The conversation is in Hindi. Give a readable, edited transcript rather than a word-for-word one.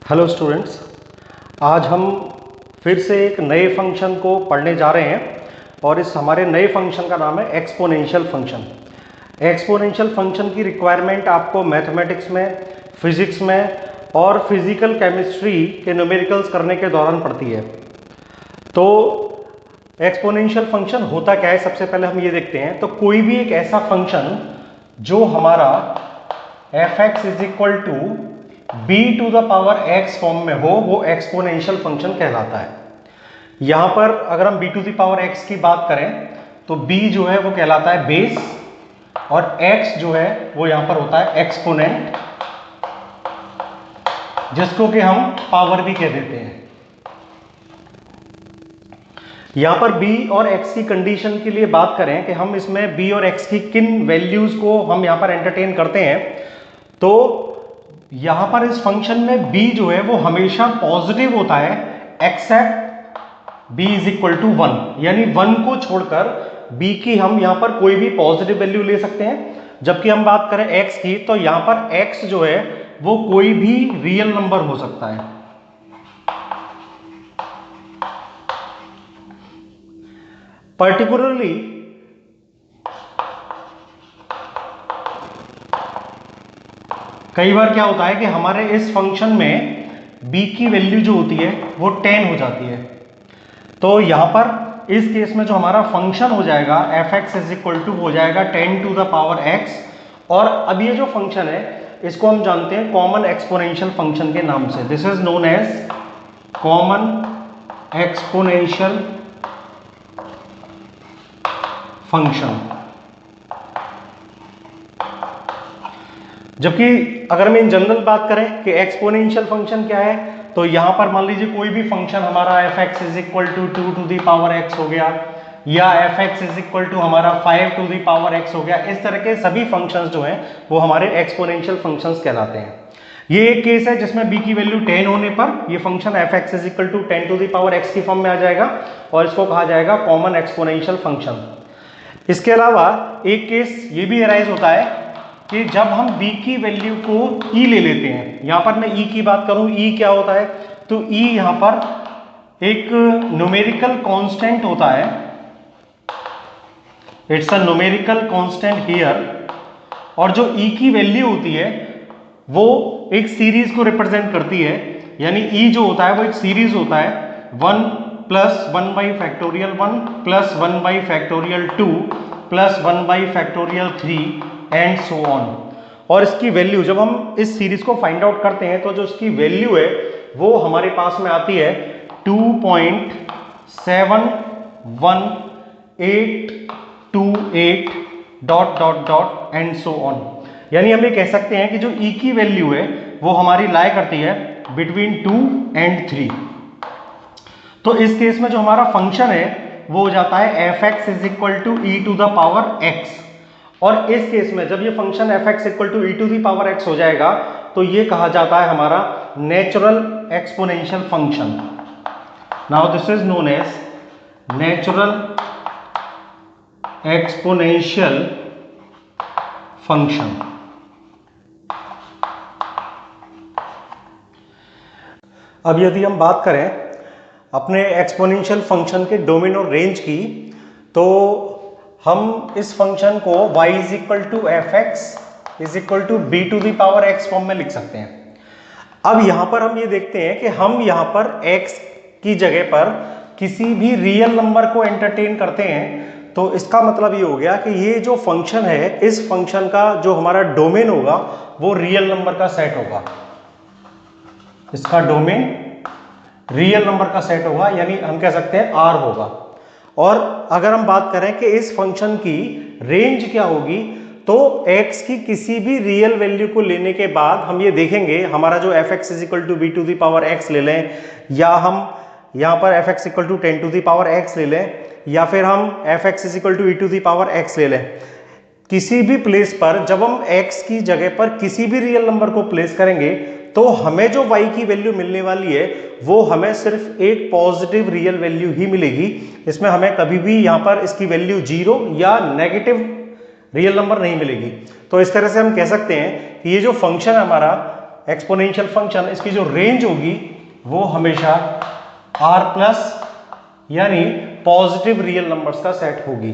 हेलो स्टूडेंट्स, आज हम फिर से एक नए फंक्शन को पढ़ने जा रहे हैं और इस हमारे नए फंक्शन का नाम है एक्सपोनेंशियल फंक्शन। एक्सपोनेंशियल फंक्शन की रिक्वायरमेंट आपको मैथमेटिक्स में, फिजिक्स में और फिजिकल केमिस्ट्री के न्यूमेरिकल्स करने के दौरान पड़ती है। तो एक्सपोनेंशियल फंक्शन होता क्या है, सबसे पहले हम ये देखते हैं। तो कोई भी एक ऐसा फंक्शन जो हमारा F X is equal to B to the power X form में हो, वो एक्सपोनेंशियल फंक्शन कहलाता है। यहां पर अगर हम B to the power X की बात करें तो बी जो है वो कहलाता है बेस और एक्स जो है वो यहां पर होता है एक्सपोनेंट, जिसको कि हम पावर भी कह देते हैं। यहां पर b और x की कंडीशन के लिए बात करें कि हम इसमें b और x की किन वैल्यूज को हम यहां पर एंटरटेन करते हैं, तो यहां पर इस फंक्शन में b जो है वो हमेशा पॉजिटिव होता है except b is equal to 1, यानी 1 को छोड़कर b की हम यहां पर कोई भी पॉजिटिव वैल्यू ले सकते हैं। जबकि हम बात करें x की तो यहां पर x जो है वो कोई भी रियल नंबर हो सकता है। पर्टिकुलरली कई बार क्या होता है कि हमारे इस फंक्शन में b की वैल्यू जो होती है वो 10 हो जाती है। तो यहां पर इस केस में जो हमारा फंक्शन हो जाएगा F X is equal to हो जाएगा 10 टू द पावर x। और अब ये जो फंक्शन है इसको हम जानते हैं कॉमन एक्सपोनेंशियल फंक्शन के नाम से। This is known as common exponential function. जबकि अगर हम इन जनरल बात करें कि एक्सपोनेंशियल फंक्शन क्या है, तो यहां पर मान लीजिए कोई भी फंक्शन हमारा F X is equal to 2 to the power X हो गया, या F X is equal to हमारा 5 टू द पावर एक्स हो गया। इस तरह के सभी फंक्शंस जो हैं वो हमारे एक्सपोनेंशियल फंक्शंस कहलाते हैं। ये एक केस है जिसमें b की वैल्यू 10 होने पर ये function F X is equal to 10 to the power X की फॉर्म में आ जाएगा और इसको कहा जाएगा कॉमन एक्सपोनेंशियल फंक्शन। इसके अलावा एक केस ये भी अराइज होता है कि जब हम b की वैल्यू को e ले लेते हैं। यहां पर मैं e की बात करूं, e क्या होता है, तो e यहां पर एक न्यूमेरिकल कांस्टेंट होता है। It's a numerical constant here. और जो e की वैल्यू होती है वो एक सीरीज को रिप्रेजेंट करती है, यानी e जो होता है वो एक सीरीज होता है 1 plus 1 by factorial 1 plus 1 by factorial 2 plus 1 by factorial 3 and so on. और इसकी वैल्यू जब हम इस सीरीज को फाइंड आउट करते हैं तो जो इसकी वैल्यू है वो हमारे पास में आती है 2.7128 dot dot dot and so on. यानी हम ये कह सकते हैं कि जो e की वैल्यू है वो हमारी लाई करती है बिटवीन 2 एंड 3। तो इस केस में जो हमारा फंक्शन है वो हो जाता है F X is equal to E to the power X. और इस केस में जब ये function F X equal to E to the power X हो जाएगा तो ये कहा जाता है हमारा natural exponential function. Now this is known as natural exponential function. अब यदि हम बात करें अपने एक्सपोनेंशियल फंक्शन के डोमेन और रेंज की, तो हम इस फंक्शन को y is equal to F X is equal to B to the power X form में लिख सकते हैं। अब यहां पर हम ये देखते हैं कि हम यहां पर x की जगह पर किसी भी रियल नंबर को एंटरटेन करते हैं, तो इसका मतलब ये हो गया कि ये जो फंक्शन है इस फंक्शन का जो हमारा डोमेन होगा वो रियल नंबर का सेट होगा। इसका डोमेन रियल नंबर का सेट होगा, यानी हम कह सकते हैं R होगा। और अगर हम बात करें कि इस फंक्शन की रेंज क्या होगी, तो x की किसी भी रियल वैल्यू को लेने के बाद हम ये देखेंगे हमारा जो F X is equal to B to the power X ले लें, या हम यहां पर F X equal to 10 to the power X ले लें, या फिर हम F X is equal to E to the power X ले लें, किसी भी प्लेस पर जब हम x की जगह पर किसी भी रियल नंबर को प्लेस करेंगे तो हमें जो y की वैल्यू मिलने वाली है वो हमें सिर्फ एक पॉजिटिव रियल वैल्यू ही मिलेगी। इसमें हमें कभी भी यहां पर इसकी वैल्यू 0 या नेगेटिव रियल नंबर नहीं मिलेगी। तो इस तरह से हम कह सकते हैं कि ये जो फंक्शन है हमारा एक्सपोनेंशियल फंक्शन, इसकी जो रेंज होगी वो हमेशा r प्लस यानी पॉजिटिव रियल नंबर्स का सेट होगी।